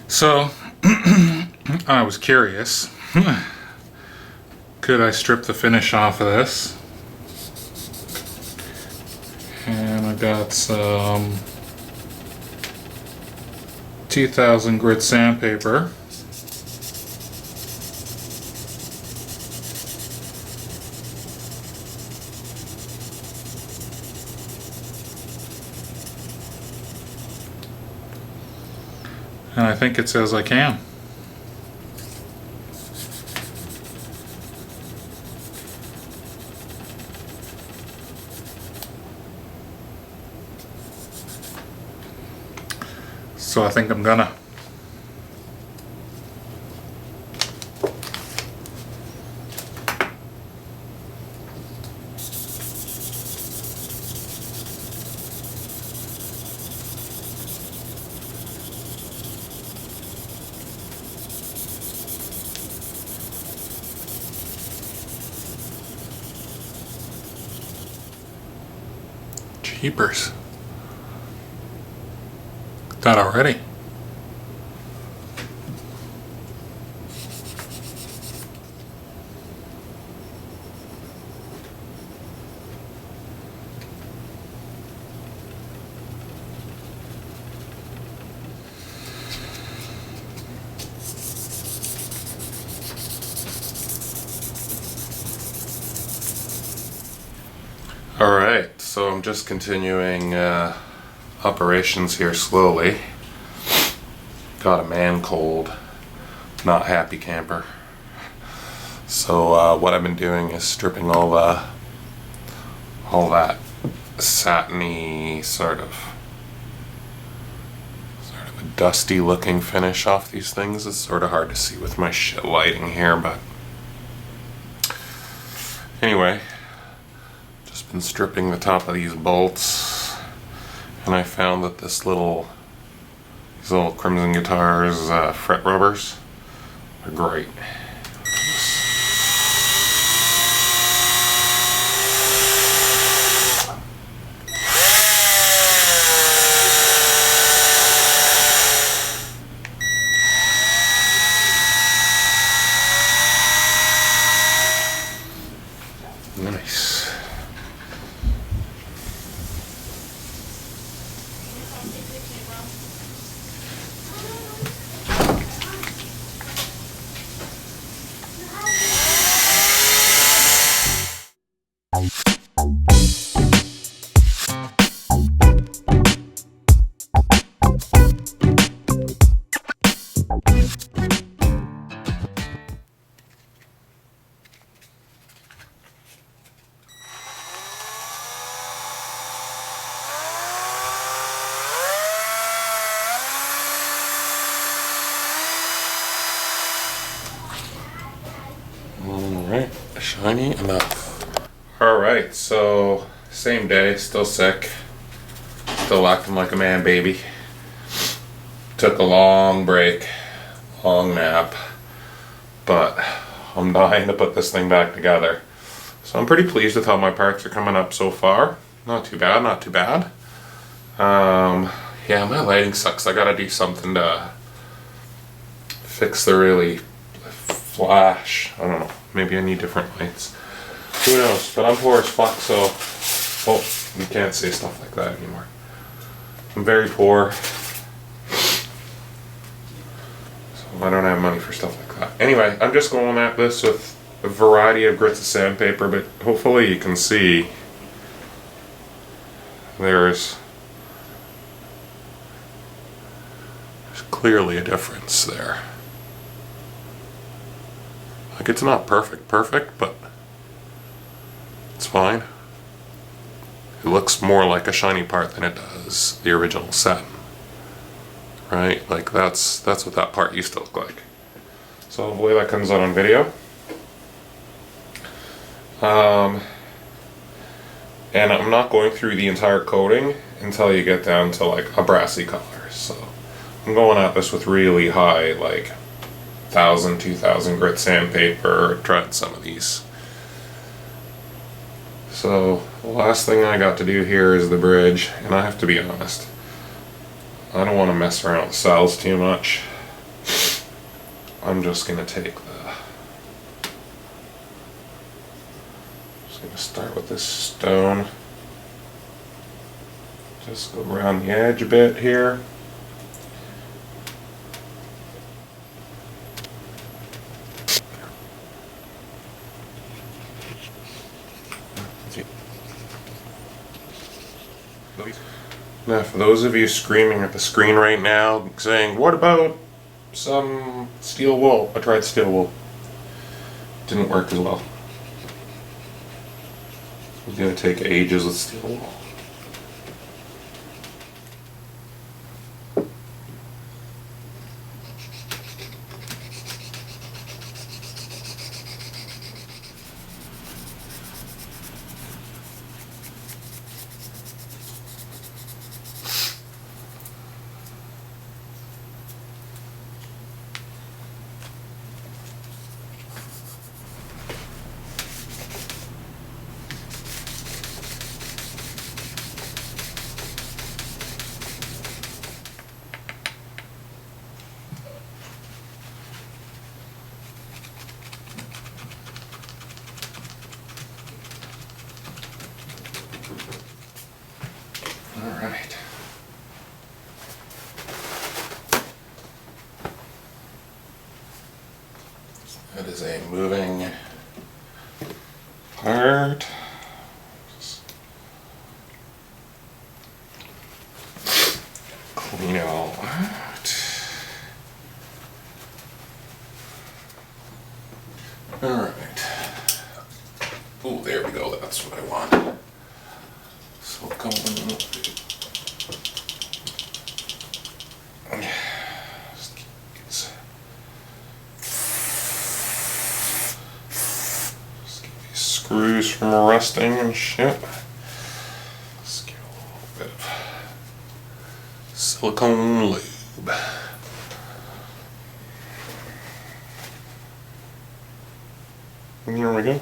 So, I was curious, could I strip the finish off of this? And I got some 2000 grit sandpaper. And I think it says I can. So I think I'm gonna. Jeepers. That already. Alright, so I'm just continuing operations here slowly. Got a man cold, not happy camper. So what I've been doing is stripping all that satiny sort of a dusty looking finish off these things. It's sort of hard to see with my shit lighting here, but anyway. Been stripping the top of these bolts, and I found that these little Crimson Guitars fret rubbers are great. Nice. Alright, shiny enough. Alright, so same day, still sick. Still acting like a man baby. Took a long break, long nap, but I'm dying to put this thing back together. So I'm pretty pleased with how my parts are coming up so far. Not too bad, not too bad. Yeah, my lighting sucks. I gotta do something to fix the really flash. I don't know. Maybe I need different lights. Who knows? But I'm poor as fuck, so... Oh, you can't say stuff like that anymore. I'm very poor. So I don't have money for stuff like that. Anyway, I'm just going at this with a variety of grits of sandpaper, but hopefully you can see there's clearly a difference there. Like, it's not perfect, but it's fine. It looks more like a shiny part than it does the original Satin. Right? Like, that's what that part used to look like. So hopefully that comes out on video. And I'm not going through the entire coating until you get down to like a brassy color. So I'm going at this with really high, like 1000, 2000 grit sandpaper. Tried some of these. So the last thing I got to do here is the bridge, and I have to be honest, I don't want to mess around with cells too much. I'm just gonna take just gonna start with this stone. Just go around the edge a bit here. Now, for those of you screaming at the screen right now, saying, what about some steel wool? I tried steel wool. Didn't work as well. It's gonna take ages with steel wool. Alright. That is a moving part. Just clean it all out. Alright. Oh, there we go. That's what I want. So come on. Screws from rusting and shit. Let's get a little bit of silicone lube. And there we go.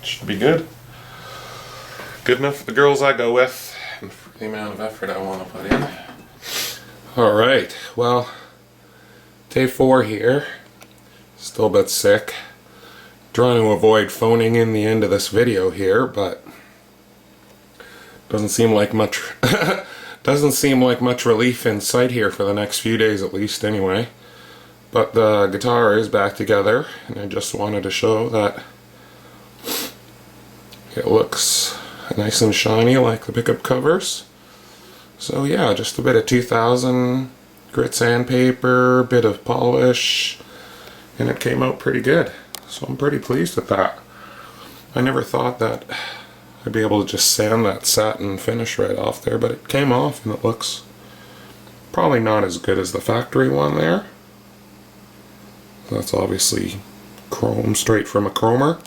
Should be good. Good enough for the girls I go with and for the amount of effort I want to put in. Alright, well, day 4 here. Still a bit sick. Trying to avoid phoning in the end of this video here, but doesn't seem like much doesn't seem like much relief in sight here for the next few days at least anyway. But the guitar is back together, and I just wanted to show that it looks nice and shiny like the pickup covers. So yeah, just a bit of 2000 grit sandpaper, bit of polish, and it came out pretty good. So I'm pretty pleased with that. I never thought that I'd be able to just sand that satin finish right off there, but it came off and it looks probably not as good as the factory one there. That's obviously chrome straight from a chromer.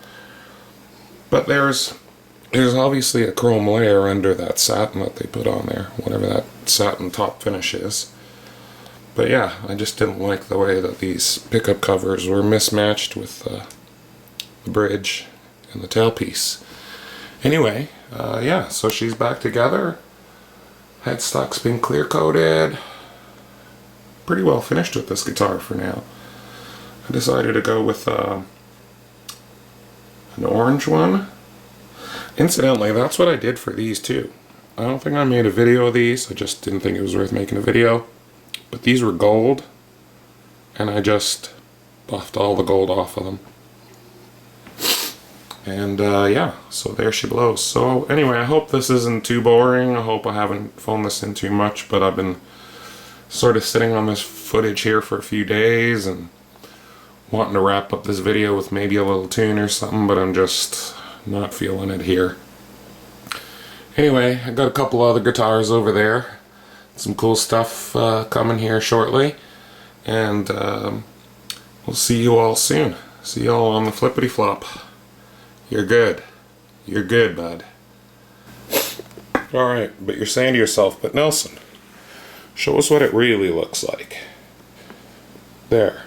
But there's obviously a chrome layer under that satin that they put on there, whatever that satin top finish is. But yeah, I just didn't like the way that these pickup covers were mismatched with the bridge and the tailpiece. Anyway, yeah, so she's back together. Headstock's been clear coated. Pretty well finished with this guitar for now. I decided to go with an orange one. Incidentally, that's what I did for these too. I don't think I made a video of these. I just didn't think it was worth making a video. But these were gold, and I just buffed all the gold off of them. And yeah, so there she blows. So anyway, I hope this isn't too boring. I hope I haven't phoned this in too much, but I've been sort of sitting on this footage here for a few days and wanting to wrap up this video with maybe a little tune or something, but I'm just not feeling it here. Anyway, I got a couple other guitars over there. Some cool stuff coming here shortly, and we'll see you all soon. See you all on the flippity flop. You're good. You're good, bud. Alright, but you're saying to yourself, but Nelson, show us what it really looks like. There.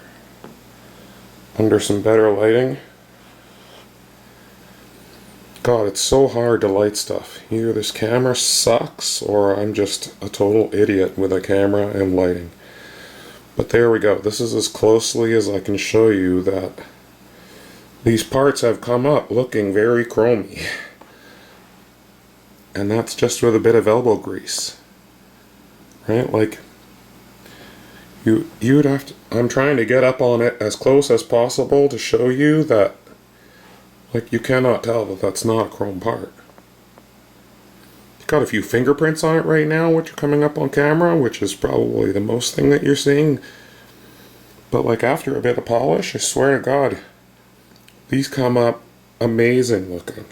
Under some better lighting. God, it's so hard to light stuff. Either this camera sucks, or I'm just a total idiot with a camera and lighting. But there we go. This is as closely as I can show you that these parts have come up looking very chromy. And that's just with a bit of elbow grease. Right? Like, you'd have to... I'm trying to get up on it as close as possible to show you that, like, you cannot tell that that's not a chrome part. You've got a few fingerprints on it right now, which are coming up on camera, which is probably the most thing that you're seeing. But, like, after a bit of polish, I swear to God, these come up amazing looking.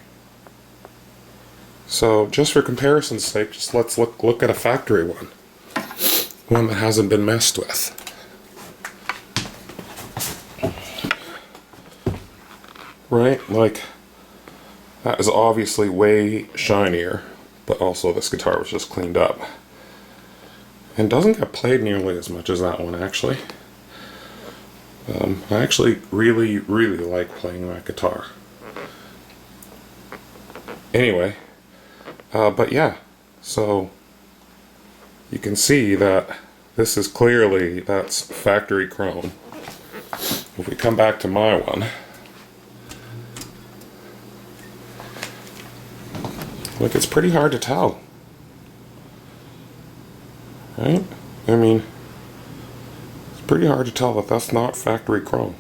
So, just for comparison's sake, just let's look at a factory one. One that hasn't been messed with. Right? Like, that is obviously way shinier, but also this guitar was just cleaned up. And doesn't get played nearly as much as that one, actually. I actually really like playing that guitar. Anyway, but yeah, so you can see that this is clearly, that's factory chrome. If we come back to my one, look, it's pretty hard to tell, right? I mean, it's pretty hard to tell that that's not factory chrome.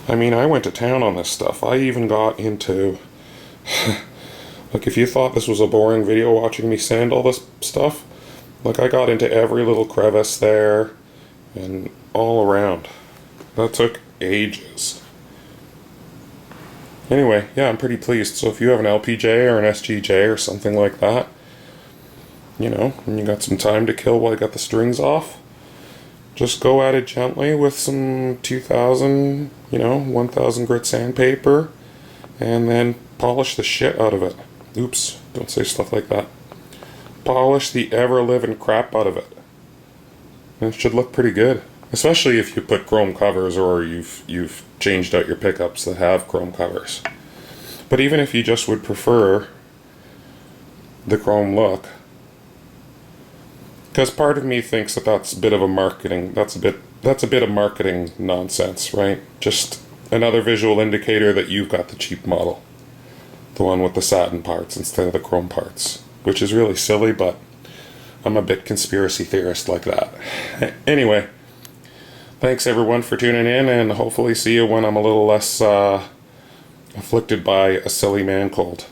I mean, I went to town on this stuff. I even got into... Like, if you thought this was a boring video watching me sand all this stuff, like, I got into every little crevice there and all around. That took ages. Anyway, yeah, I'm pretty pleased. So if you have an LPJ or an SGJ or something like that, you know, and you got some time to kill while you got the strings off, just go at it gently with some 2000, you know, 1000 grit sandpaper, and then polish the shit out of it. Oops, don't say stuff like that. Polish the ever-living crap out of it. And it should look pretty good. Especially if you put chrome covers or you've changed out your pickups that have chrome covers. But even if you just would prefer the chrome look, because part of me thinks that that's a bit of a marketing, that's a bit of marketing nonsense, right? Just another visual indicator that you've got the cheap model. The one with the satin parts instead of the chrome parts. Which is really silly, but I'm a bit conspiracy theorist like that. Anyway, thanks everyone for tuning in, and hopefully see you when I'm a little less afflicted by a silly man cold.